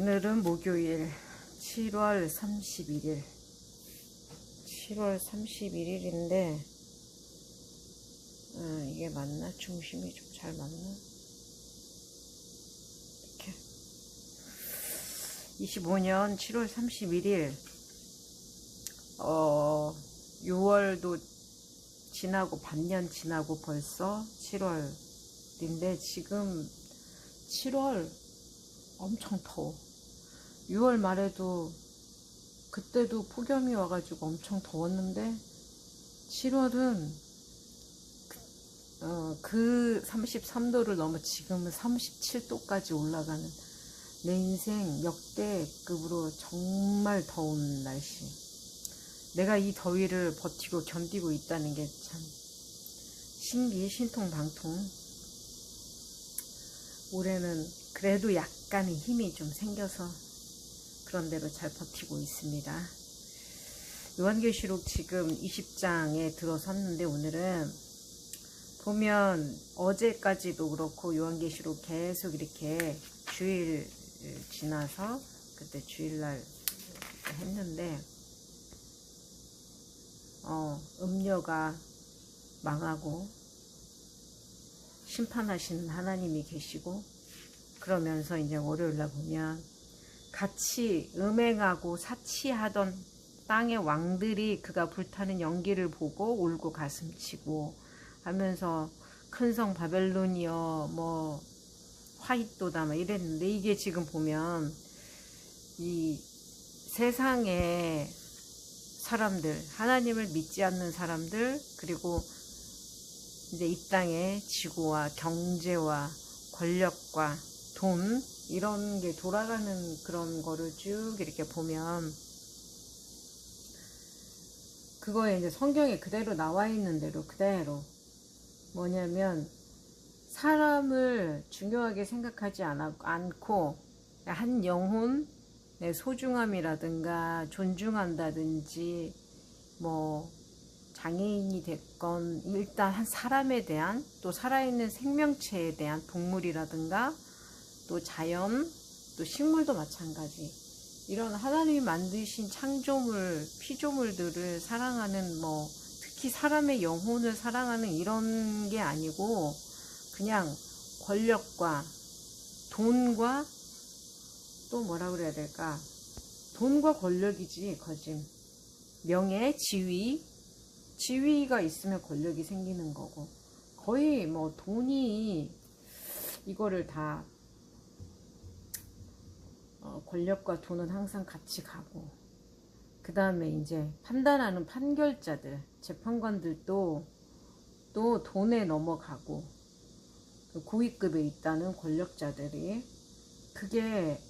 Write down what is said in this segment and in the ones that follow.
오늘은 목요일 7월 31일 7월 31일인데 이게 맞나? 중심이 좀 잘 맞나? 이렇게 25년 7월 31일 6월도 지나고 반년 지나고 벌써 7월인데 지금 7월 엄청 더워. 6월 말에도 그때도 폭염이 와가지고 엄청 더웠는데 7월은 그 33도를 넘어 지금은 37도까지 올라가는 내 인생 역대급으로 정말 더운 날씨. 내가 이 더위를 버티고 견디고 있다는 게 참 신통방통. 올해는 그래도 약간의 힘이 좀 생겨서 그런 대로 잘 버티고 있습니다. 요한계시록 지금 20장에 들어섰는데 오늘은 보면 어제까지도 그렇고 요한계시록 계속 이렇게 주일 지나서 그때 주일날 했는데 음녀가 망하고 심판하시는 하나님이 계시고 그러면서 이제 월요일날 보면 같이 음행하고 사치하던 땅의 왕들이 그가 불타는 연기를 보고 울고 가슴치고 하면서 큰 성 바벨론이여 뭐 화잇도다 막 이랬는데 이게 지금 보면 이 세상의 사람들, 하나님을 믿지 않는 사람들, 그리고 이제 이 땅의 지구와 경제와 권력과 돈 이런 게 돌아가는 그런 거를 쭉 이렇게 보면 그거에 이제 성경에 그대로 나와 있는 대로 그대로 뭐냐면 사람을 중요하게 생각하지 않고 한 영혼의 소중함이라든가 존중한다든지 뭐 장애인이 됐건 일단 한 사람에 대한 또 살아있는 생명체에 대한 동물이라든가 또 자연 또 식물도 마찬가지 이런 하나님이 만드신 창조물 피조물들을 사랑하는 뭐 특히 사람의 영혼을 사랑하는 이런 게 아니고 그냥 권력과 돈과 또 뭐라 그래야 될까 돈과 권력이지 거짐 명예 지위가 있으면 권력이 생기는 거고 거의 뭐 돈이 이거를 다 권력과 돈은 항상 같이 가고 그 다음에 이제 판단하는 판결자들 재판관들도 또 돈에 넘어가고 고위급에 있다는 권력자들이 그게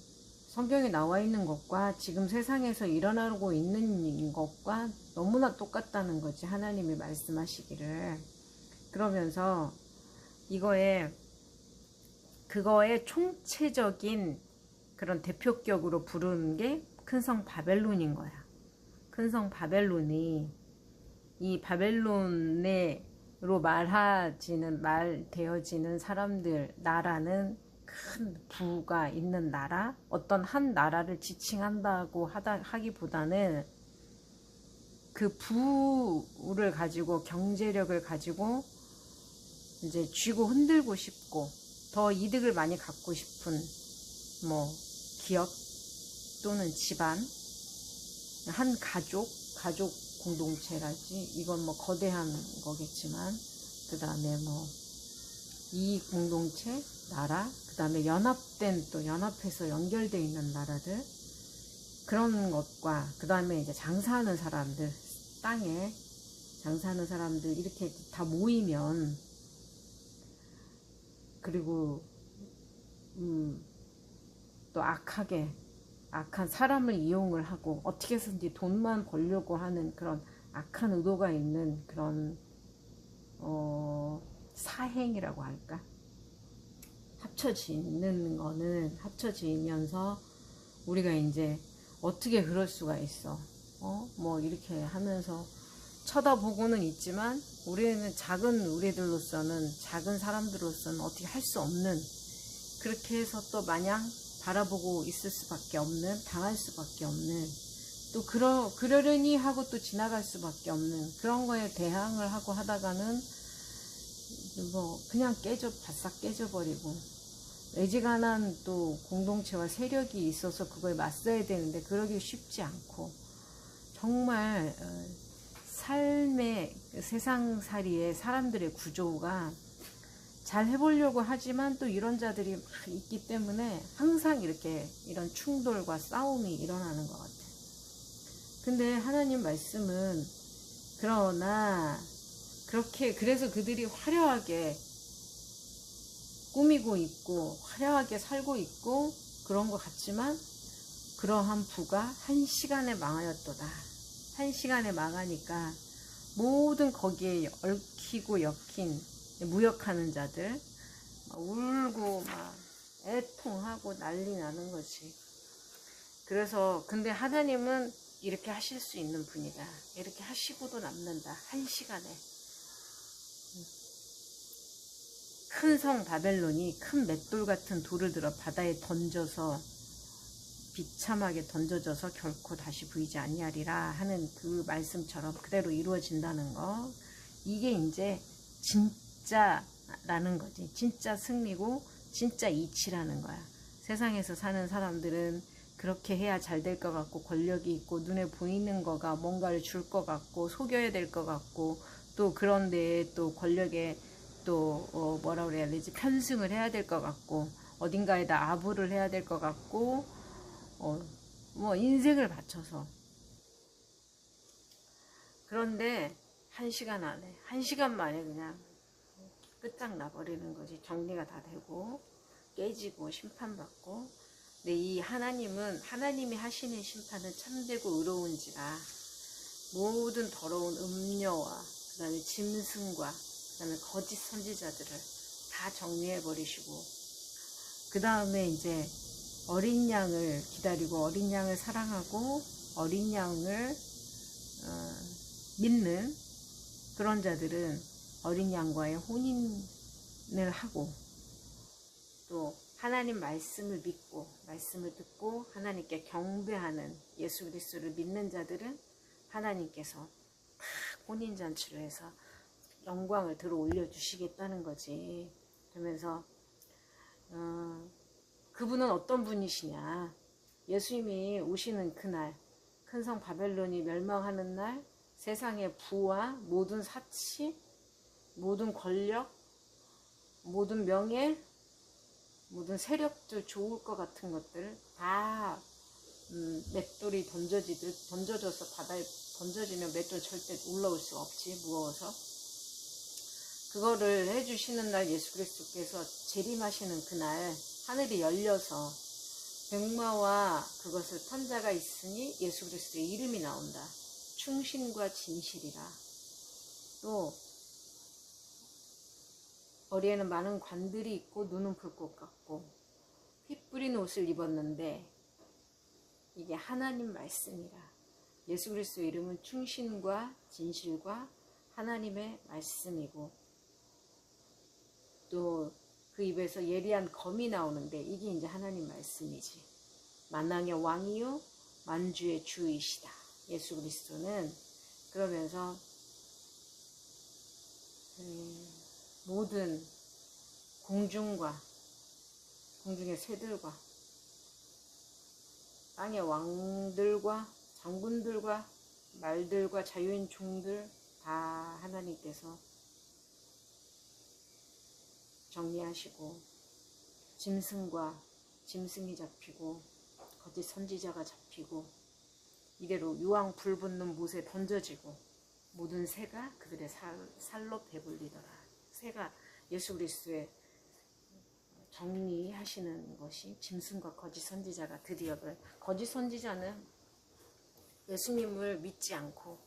성경에 나와 있는 것과 지금 세상에서 일어나고 있는 것과 너무나 똑같다는 거지 하나님이 말씀하시기를. 그러면서 그거의 총체적인 그런 대표격으로 부르는 게 큰성 바벨론인 거야. 큰성 바벨론이 이 바벨론으로 말되어지는 사람들 나라는 큰 부가 있는 나라 어떤 한 나라를 지칭한다고 하기보다는 그 부를 가지고 경제력을 가지고 이제 쥐고 흔들고 싶고 더 이득을 많이 갖고 싶은 뭐 기업 또는 집안 한 가족 공동체랄지 이건 뭐 거대한 거겠지만 그 다음에 뭐 이 공동체 나라 그 다음에 연합해서 연결되어 있는 나라들 그런 것과 그 다음에 이제 장사하는 사람들 땅에 장사하는 사람들 이렇게 다 모이면 그리고 또 악한 사람을 이용을 하고 어떻게 해서든지 돈만 벌려고 하는 그런 악한 의도가 있는 그런 사행이라고 할까 합쳐지면서 우리가 이제 어떻게 그럴 수가 있어 뭐 이렇게 하면서 쳐다보고는 있지만 우리는 작은 사람들로서는 어떻게 할 수 없는 그렇게 해서 또 마냥 바라보고 있을 수밖에 없는, 당할 수밖에 없는, 또 그러려니 하고 또 지나갈 수밖에 없는 그런 거에 대항을 하고 하다가는 뭐 그냥 바싹 깨져버리고, 애지간한 또 공동체와 세력이 있어서 그거에 맞서야 되는데 그러기 쉽지 않고, 정말 삶의 세상살이의 사람들의 구조가 잘 해보려고 하지만 또 이런 자들이 막 있기 때문에 항상 이런 충돌과 싸움이 일어나는 것 같아요. 근데 하나님 말씀은, 그러나 그래서 그들이 화려하게 꾸미고 있고 화려하게 살고 있고 그런 것 같지만, 그러한 부가 한 시간에 망하였도다. 한 시간에 망하니까 모든 거기에 얽히고 엮인 무역하는 자들 막 울고 막 애통하고 난리 나는 거지. 그래서 근데 하나님은 이렇게 하실 수 있는 분이다. 이렇게 하시고도 남는다. 한 시간에. 큰 성 바벨론이 큰 맷돌 같은 돌을 들어 바다에 던져서 비참하게 던져져서 결코 다시 보이지 아니하리라 하는 그 말씀처럼 그대로 이루어진다는 거. 이게 이제 진짜라는 거지. 진짜 승리고 진짜 이치라는 거야. 세상에서 사는 사람들은 그렇게 해야 잘 될 것 같고, 권력이 있고 눈에 보이는 거가 뭔가를 줄 것 같고, 속여야 될 것 같고, 또 그런 데에 또 권력에 또 뭐라 그래야 되지, 편승을 해야 될 것 같고, 어딘가에다 아부를 해야 될 것 같고, 뭐 인생을 바쳐서. 그런데 한 시간 안에, 한 시간 만에 그냥 끝장나버리는 거지. 정리가 다 되고 깨지고 심판받고. 근데 이 하나님이 하시는 심판은 참되고 의로운지라 모든 더러운 음녀와 그 다음에 짐승과 그 다음에 거짓 선지자들을 다 정리해 버리시고, 그 다음에 이제 어린 양을 기다리고 어린 양을 사랑하고 어린 양을 믿는 그런 자들은 어린 양과의 혼인을 하고, 또 하나님 말씀을 믿고 말씀을 듣고 하나님께 경배하는 예수 그리스도를 믿는 자들은 하나님께서 혼인잔치를 해서 영광을 들어 올려주시겠다는 거지. 그러면서 그분은 어떤 분이시냐, 예수님이 오시는 그날, 큰 성 바벨론이 멸망하는 날, 세상의 부와 모든 사치, 모든 권력, 모든 명예, 모든 세력들, 좋을 것 같은 것들 다 맷돌이 던져져서 바다에 던져지면 맷돌 절대 올라올 수가 없지, 무거워서. 그거를 해주시는 날, 예수 그리스도께서 재림하시는 그날 하늘이 열려서 백마와 그것을 탄 자가 있으니 예수 그리스도의 이름이 나온다. 충신과 진실이라. 또 머리에는 많은 관들이 있고 눈은 불꽃 같고 피 뿌린 옷을 입었는데 이게 하나님 말씀이라. 예수 그리스도의 이름은 충신과 진실과 하나님의 말씀이고, 또 그 입에서 예리한 검이 나오는데 이게 이제 하나님 말씀이지. 만왕의 왕이요 만주의 주이시다, 예수 그리스도는. 그러면서 모든 공중의 새들과 땅의 왕들과 장군들과 말들과 자유인 종들 다 하나님께서 정리하시고, 짐승이 잡히고 거짓 선지자가 잡히고 이대로 유황 불붙는 못에 던져지고 모든 새가 그들의 살로 배불리더라. 새가 예수 그리스도의 정리하시는 것이 짐승과 거짓 선지자가 드디어, 거짓 선지자는 예수님을 믿지 않고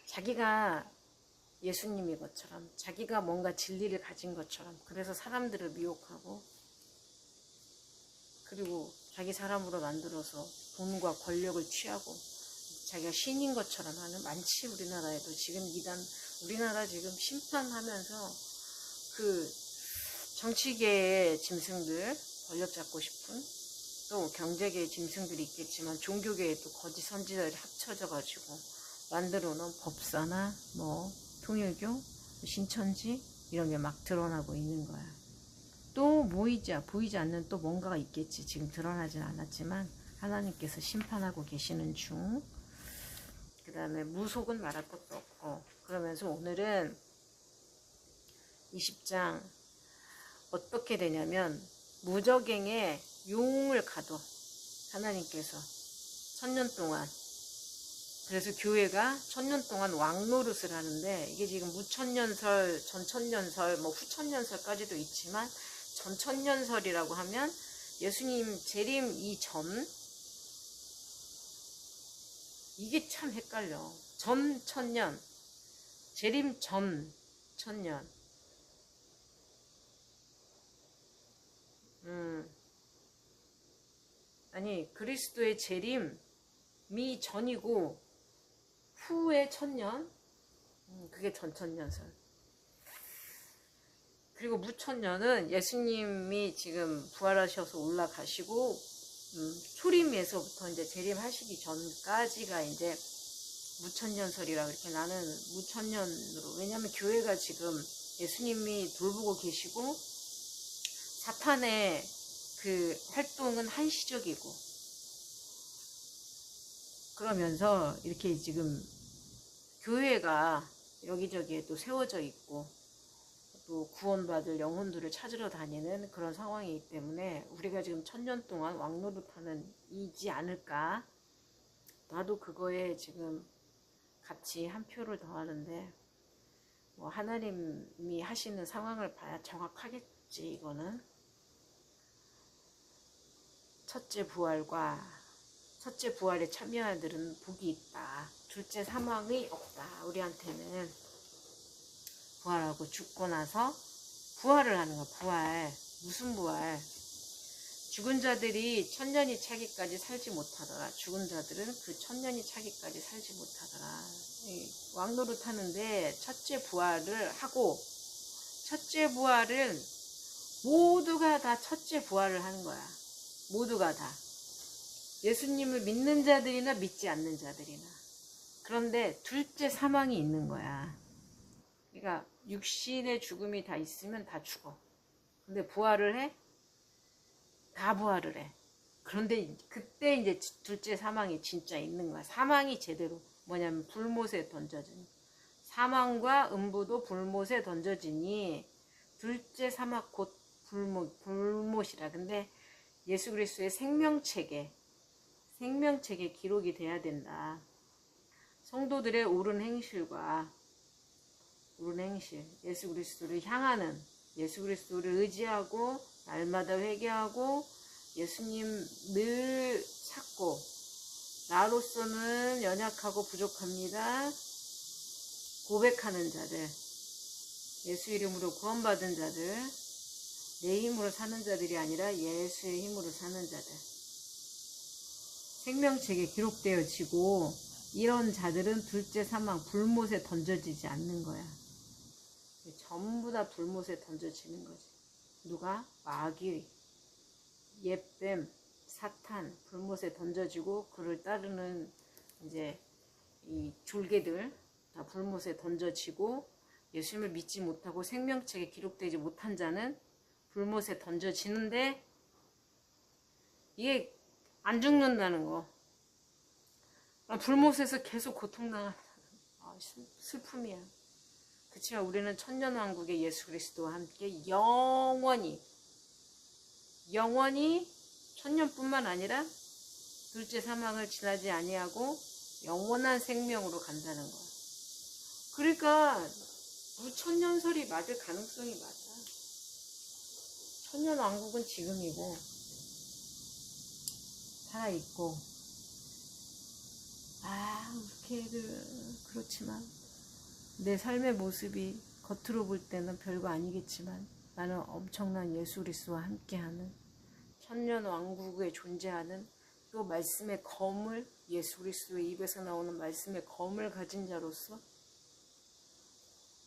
자기가 예수님인 것처럼, 자기가 뭔가 진리를 가진 것처럼, 그래서 사람들을 미혹하고, 그리고 자기 사람으로 만들어서 돈과 권력을 취하고 자기가 신인 것처럼 하는, 많지. 우리나라에도 지금 우리나라 지금 심판하면서 그 정치계의 짐승들, 권력 잡고 싶은 또 경제계의 짐승들이 있겠지만 종교계에 또 거짓 선지자들이 합쳐져 가지고 만들어 놓은 법사나 뭐 통일교, 신천지 이런 게 막 드러나고 있는 거야. 또 보이지 않는 또 뭔가가 있겠지. 지금 드러나진 않았지만 하나님께서 심판하고 계시는 중. 그 다음에 무속은 말할 것도 없고. 그러면서 오늘은 20장 어떻게 되냐면 무적행에 용을 가둬 하나님께서 천년 동안. 그래서 교회가 천년 동안 왕노릇을 하는데, 이게 지금 무천년설, 전천년설, 뭐 후천년설까지도 있지만 전천년설이라고 하면 예수님 재림 이전, 이게 참 헷갈려. 전천년, 재림 전 천년. 아니, 그리스도의 재림이 전이고 후의 천년, 그게 전천년설. 그리고 무천년은 예수님이 지금 부활하셔서 올라가시고 초림에서부터 이제 재림하시기 전까지가 이제 무천년설이라고 이렇게 나는 무천년으로. 왜냐하면 교회가 지금 예수님이 돌보고 계시고 사탄의 그 활동은 한시적이고, 그러면서 이렇게 지금 교회가 여기저기에 또 세워져 있고 또 구원받을 영혼들을 찾으러 다니는 그런 상황이기 때문에 우리가 지금 천년 동안 왕노릇하는 이지 않을까. 나도 그거에 지금 같이 한 표를 더하는데, 뭐 하나님이 하시는 상황을 봐야 정확하겠지. 이거는 첫째 부활에 참여한 들은 복이 있다. 둘째 사망이 없다. 우리한테는 부활하고 죽고 나서 부활을 하는 거야. 부활. 무슨 부활? 죽은 자들이 천년이 차기까지 살지 못하더라. 죽은 자들은 그 천년이 차기까지 살지 못하더라. 왕노릇 하는데 첫째 부활을 하고, 첫째 부활은 모두가 다 첫째 부활을 하는 거야. 모두가 다. 예수님을 믿는 자들이나 믿지 않는 자들이나. 그런데 둘째 사망이 있는 거야. 그러니까 육신의 죽음이 다 있으면 다 죽어. 근데 부활을 해? 다 부활을 해. 그런데 그때 이제 둘째 사망이 진짜 있는 거야. 사망이 제대로 뭐냐면 불못에 던져지니, 사망과 음부도 불못에 던져지니 둘째 사망 곧 불못이라. 근데 예수 그리스도의 생명책에 기록이 돼야 된다. 성도들의 옳은 행실과 예수 그리스도를 향하는, 예수 그리스도를 의지하고 날마다 회개하고 예수님 늘 찾고, 나로서는 연약하고 부족합니다 고백하는 자들, 예수 이름으로 구원받은 자들, 내 힘으로 사는 자들이 아니라 예수의 힘으로 사는 자들, 생명책에 기록되어지고, 이런 자들은 둘째 사망 불못에 던져지지 않는 거야. 전부 다 불못에 던져지는 거지. 누가? 마귀, 옛뱀, 사탄, 불못에 던져지고, 그를 따르는 이제 이 졸개들 다 불못에 던져지고, 예수님을 믿지 못하고 생명책에 기록되지 못한 자는 불못에 던져지는데, 이게 안 죽는다는 거. 불못에서 계속 고통당하는 슬픔이야. 그렇지만 우리는 천년왕국의 예수 그리스도와 함께 영원히 천년뿐만 아니라 둘째 사망을 지나지 아니하고 영원한 생명으로 간다는 거야. 그러니까 무천년설이 맞을 가능성이 맞아. 천년왕국은 지금이고 살아있고, 우리 애들 그렇지만 내 삶의 모습이 겉으로 볼 때는 별거 아니겠지만 나는 엄청난 예수 그리스도와 함께하는 천년 왕국에 존재하는, 또 말씀의 검을, 예수 그리스도의 입에서 나오는 말씀의 검을 가진 자로서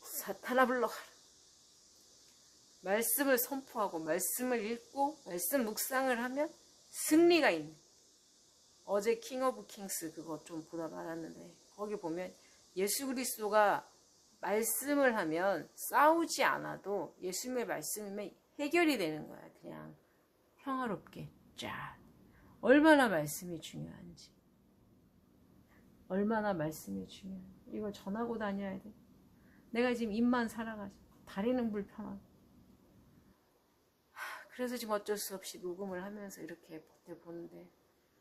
사탄아 물러가라. 말씀을 선포하고 말씀을 읽고 말씀 묵상을 하면 승리가 있는. 어제 킹 오브 킹스 그거 좀 보다 말았는데 거기 보면 예수 그리스도가 말씀을 하면 싸우지 않아도 예수님의 말씀이면 해결이 되는 거야. 그냥 평화롭게 쫙. 얼마나 말씀이 중요한지. 얼마나 말씀이 중요한지. 이거 전하고 다녀야 돼. 내가 지금 입만 살아가지고 다리는 불편하고. 그래서 지금 어쩔 수 없이 녹음을 하면서 이렇게 버텨보는데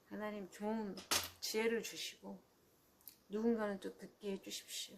하나님 좋은 지혜를 주시고 누군가는 또 듣게 해주십시오.